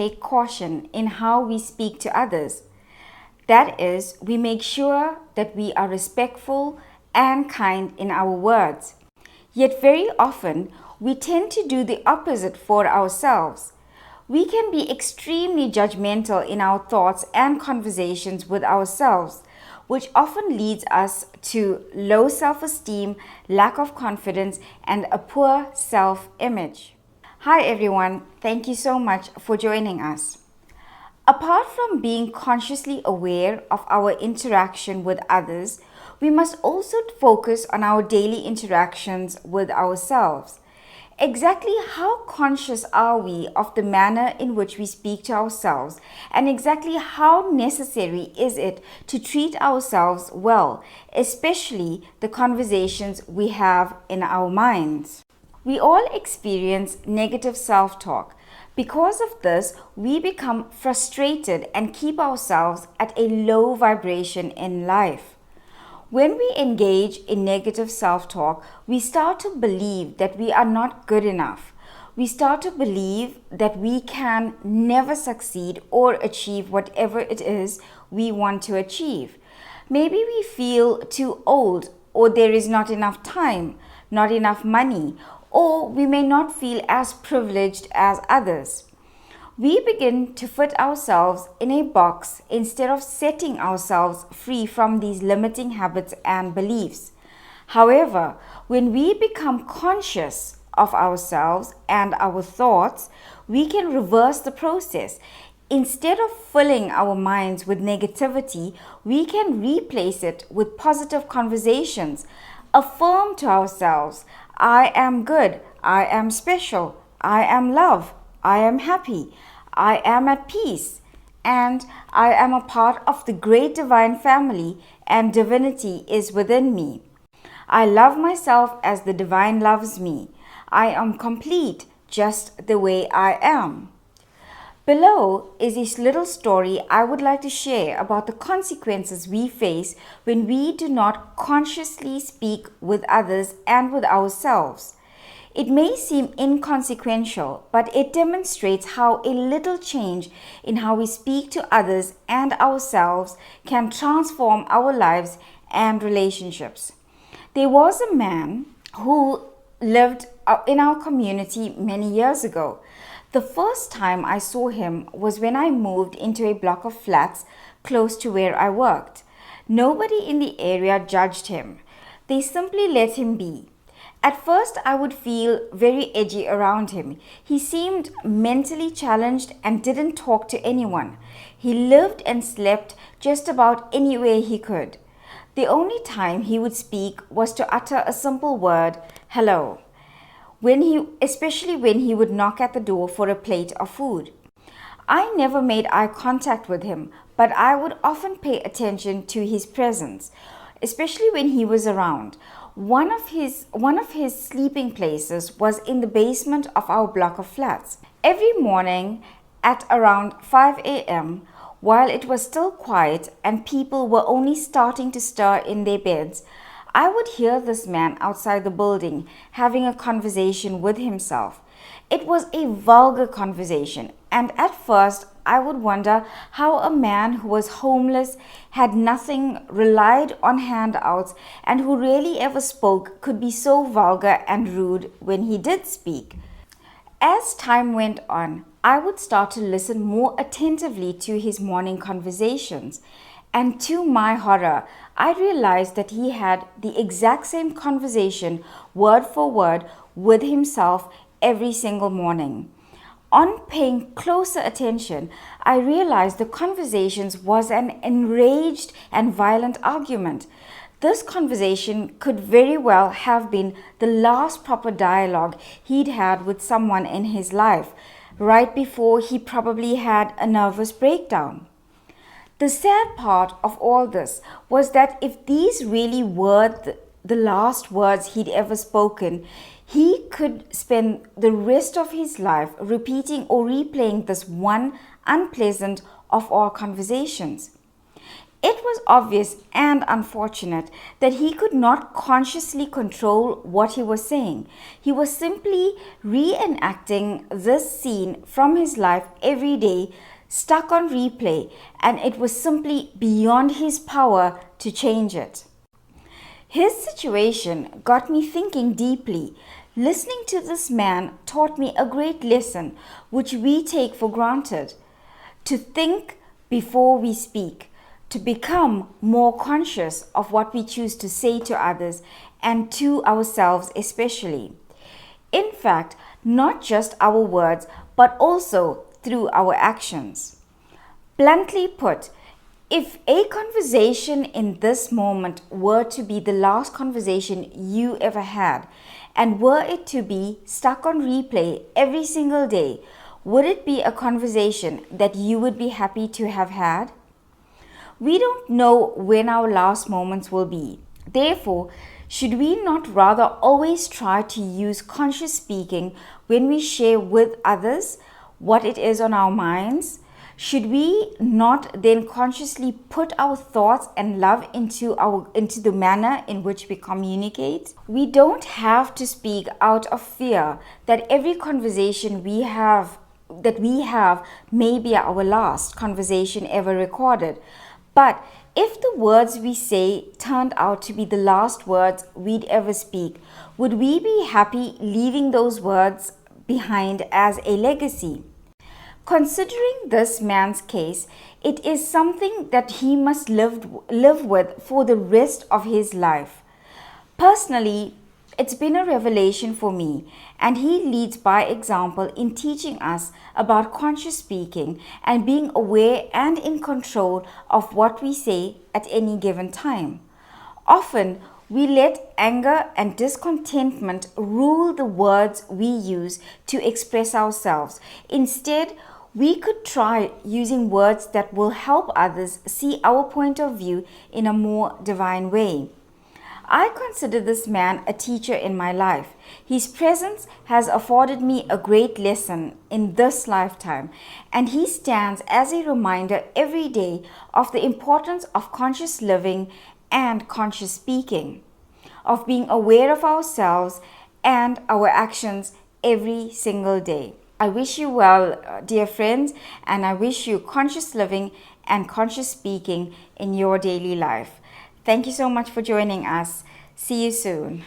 take caution in how we speak to others. That is, we make sure that we are respectful and kind in our words. Yet very often, we tend to do the opposite for ourselves. We can be extremely judgmental in our thoughts and conversations with ourselves, which often leads us to low self-esteem, lack of confidence, and a poor self-image. Hi everyone, thank you so much for joining us. Apart from being consciously aware of our interaction with others, we must also focus on our daily interactions with ourselves. Exactly how conscious are we of the manner in which we speak to ourselves, and exactly how necessary is it to treat ourselves well, especially the conversations we have in our minds? We all experience negative self-talk. Because of this, we become frustrated and keep ourselves at a low vibration in life. When we engage in negative self-talk, we start to believe that we are not good enough. We start to believe that we can never succeed or achieve whatever it is we want to achieve. Maybe we feel too old, or there is not enough time, not enough money, or we may not feel as privileged as others. We begin to fit ourselves in a box instead of setting ourselves free from these limiting habits and beliefs. However, when we become conscious of ourselves and our thoughts, we can reverse the process. Instead of filling our minds with negativity, we can replace it with positive conversations. Affirm to ourselves, I am good, I am special, I am love, I am happy, I am at peace, and I am a part of the great divine family, and divinity is within me. I love myself as the divine loves me. I am complete just the way I am. Below is this little story I would like to share about the consequences we face when we do not consciously speak with others and with ourselves. It may seem inconsequential, but it demonstrates how a little change in how we speak to others and ourselves can transform our lives and relationships. There was a man who lived in our community many years ago. The first time I saw him was when I moved into a block of flats close to where I worked. Nobody in the area judged him. They simply let him be. At first, I would feel very edgy around him. He seemed mentally challenged and didn't talk to anyone. He lived and slept just about anywhere he could. The only time he would speak was to utter a simple word, hello, especially when he would knock at the door for a plate of food. I never made eye contact with him, but I would often pay attention to his presence, especially when he was around. One of his sleeping places was in the basement of our block of flats. Every morning at around 5 a.m., while it was still quiet and people were only starting to stir in their beds, I would hear this man outside the building having a conversation with himself. It was a vulgar conversation, and at first I would wonder how a man who was homeless, had nothing, relied on handouts, and who rarely ever spoke could be so vulgar and rude when he did speak. As time went on, I would start to listen more attentively to his morning conversations. And to my horror, I realized that he had the exact same conversation, word for word, with himself every single morning. On paying closer attention, I realized the conversations was an enraged and violent argument. This conversation could very well have been the last proper dialogue he'd had with someone in his life, right before he probably had a nervous breakdown. The sad part of all this was that if these really were the last words he'd ever spoken, he could spend the rest of his life repeating or replaying this one unpleasant of our conversations. It was obvious and unfortunate that he could not consciously control what he was saying. He was simply reenacting this scene from his life every day, stuck on replay, and it was simply beyond his power to change it. His situation got me thinking deeply. Listening to this man taught me a great lesson which we take for granted: to think before we speak, to become more conscious of what we choose to say to others and to ourselves especially. In fact, not just our words, but also through our actions. Bluntly put, if a conversation in this moment were to be the last conversation you ever had, and were it to be stuck on replay every single day, would it be a conversation that you would be happy to have had? We don't know when our last moments will be. Therefore, should we not rather always try to use conscious speaking when we share with others what it is on our minds? Should we not then consciously put our thoughts and love into the manner in which we communicate? We don't have to speak out of fear that every conversation we have may be our last conversation ever recorded. But if the words we say turned out to be the last words we'd ever speak, would we be happy leaving those words behind as a legacy? Considering this man's case, it is something that he must live with for the rest of his life. Personally, it's been a revelation for me, and he leads by example in teaching us about conscious speaking and being aware and in control of what we say at any given time. Often, we let anger and discontentment rule the words we use to express ourselves. Instead, we could try using words that will help others see our point of view in a more divine way. I consider this man a teacher in my life. His presence has afforded me a great lesson in this lifetime, and he stands as a reminder every day of the importance of conscious living and conscious speaking, of being aware of ourselves and our actions every single day. I wish you well, dear friends, and I wish you conscious living and conscious speaking in your daily life. Thank you so much for joining us. See you soon.